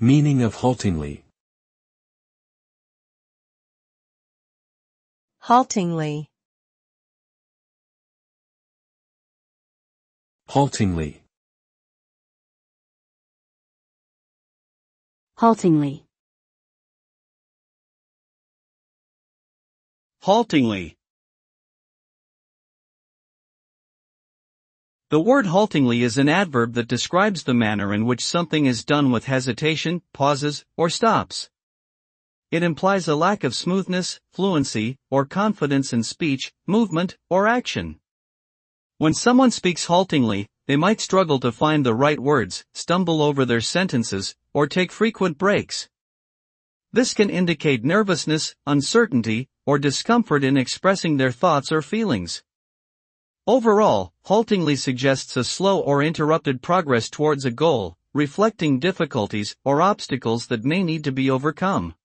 Meaning of haltingly. Haltingly. Haltingly. Haltingly. Haltingly. The word haltingly is an adverb that describes the manner in which something is done with hesitation, pauses, or stops. It implies a lack of smoothness, fluency, or confidence in speech, movement, or action. When someone speaks haltingly, they might struggle to find the right words, stumble over their sentences, or take frequent breaks. This can indicate nervousness, uncertainty, or discomfort in expressing their thoughts or feelings. Overall, haltingly suggests a slow or interrupted progress towards a goal, reflecting difficulties or obstacles that may need to be overcome.